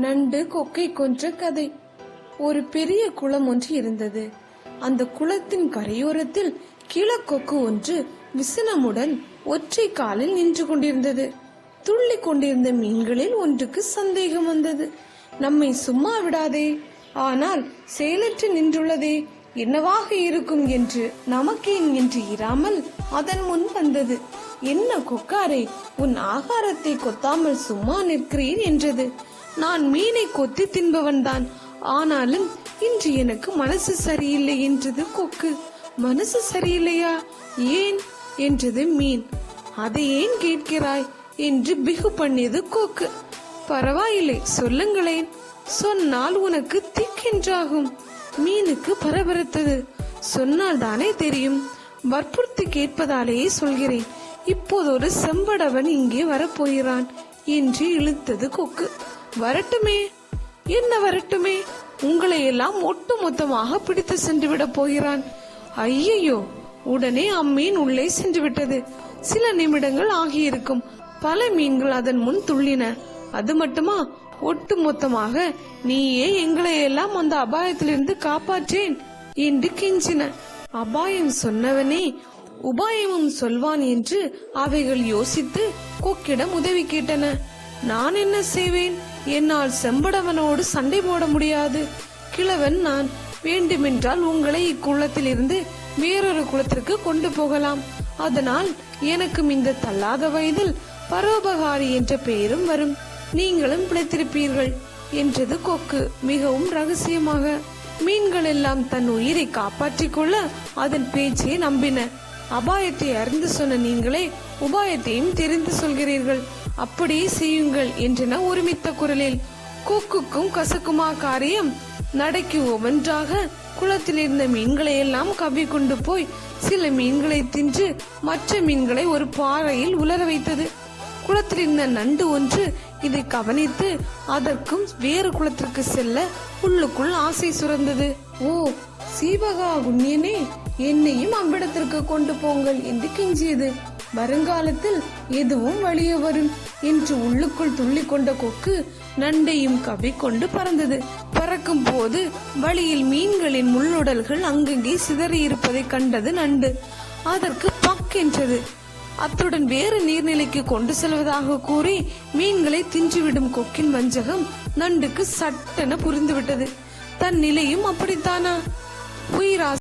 நண்டு கொக்கை கொன்ற கதை. ஒரு பெரிய குளம் ஒன்று இருந்தது. அந்த குளத்தின் கரையோரத்தில் கிளக்கொக்கு ஒன்று விசனமுடன் ஒற்றை காலில் நின்று கொண்டிருந்தது. துள்ளி கொண்டிருந்த மீன்களில் ஒன்றுக்கு சந்தேகம் வந்தது. நம்மை சும்மா விடாதே, ஆனால் செயலற்று நின்றுள்ளதே, என்னவாக இருக்கும் என்று நமக்கேன் என்று இராமல் அதன் முன் வந்தது. என்ன கொக்காரே, உன் ஆகாரத்தை கொத்தாமல் சும்மா நிற்கிறீர் என்றது. நான் மீனை கொத்தி தின்பவன்தான், ஆனாலும் இன்று எனக்கு மனசு சரியில்லை என்றது கொக்கு. மனசு சரியில்லையா? ஏன் என்றது மீன். அதை ஏன் கேட்கிறாய் என்று பிகு பண்ணியது கொக்கு. பரவாயில்லை, சொல்லுங்களேன், சொன்னால் உனக்கு திக்கென்றாகும். மீனுக்கு பரபரத்தது. சொன்னால் தானே தெரியும், வற்புறுத்தி கேட்பதாலேயே சொல்கிறேன். இப்போது ஒரு செம்படவன் இங்கே வரப்போகிறான் என்று இழுத்தது கொக்கு. வரட்டுமே, என்ன வரட்டுமே, உங்களை எல்லாம் ஒட்டு மொத்தமாக பிடித்து சென்று விட போகிறான். ஐயையோ, உடனே அம்மீன் உள்ளே சென்று விட்டது. சில நிமிடங்கள் ஆகியிருக்கும். பல மீன்கள் அதன் முன் துள்ளின. அது மட்டுமா, ஒட்டு மொத்தமாக நீயே எங்களை எல்லாம் அந்த அபாயத்திலிருந்து காப்பாற்றேன் என்று கெஞ்சின. அபாயம் சொன்னவனே உபாயமும் சொல்வான் என்று அவைகள் யோசித்து கொக்கிடம் உதவி கேட்டன. நான் என்ன செய்வேன்? என்னால் செம்படவனோடு சண்டை போட முடியாது. கிழவன் நான். வேண்டுமென்றால் உங்களை இக்குளத்தில் இருந்து வேறொரு குளத்திற்கு கொண்டு போகலாம். அதனால் எனக்கும் இந்த தள்ளாத வயதில் பரோபகாரி என்ற பெயரும் வரும். நீங்களும் பிழைத்திருப்பீர்கள் என்றது கொக்கு மிகவும் ரகசியமாக. மீன்கள் எல்லாம் தன் உயிரை காப்பாற்றிக் கொள்ள அதன் பேச்சை நம்பின. அபாயத்தை அறிந்து சொன்ன நீங்களே உபாயத்தையும் தெரிந்து சொல்கிறீர்கள். அப்படியே செய்யுங்கள் என்றன ஒருமித்த குரலில். கொக்குக்கும் கசக்குமா காரியம்? நடைக்கு ஒவ்வொன்றாக குளத்தில் இருந்த மீன்களை எல்லாம் கவ்வி கொண்டு போய் சில மீன்களை தின்று மற்ற மீன்களை ஒரு பாறையில் உலர வைத்தது. குளத்தில் இருந்த நண்டு ஒன்று இதை கவனித்து அதற்கும் வேறு குளத்திற்கு செல்ல உள்ளுக்குள் ஆசை சுரந்தது. ஓ சீவகா குண்ணியனே, என்னையும் அவ்விடத்திற்கு கொண்டு போங்கள் என்று கெஞ்சியது. வருங்காலத்தில் எதுவும் வழிய வரும் என்று உள்ளுக்குள் துள்ளி கொண்ட கொக்கு நண்டையும் கவ்விக்கொண்டு பறந்தது. பறக்கும் போது வழியில் மீன்களின் முள்ளுடல்கள் அங்கங்கே சிதறி இருப்பதை கண்டது நண்டு. அதற்கு பக்கென்றது. அத்துடன் வேறு நீர்நிலைக்கு கொண்டு செல்வதாக கூறி மீன்களை தின்றுவிடும் கொக்கின் வஞ்சகம் நண்டுக்கு சட்டென புரிந்துவிட்டது. தன் நிலையும் அப்படித்தானா? உயிரா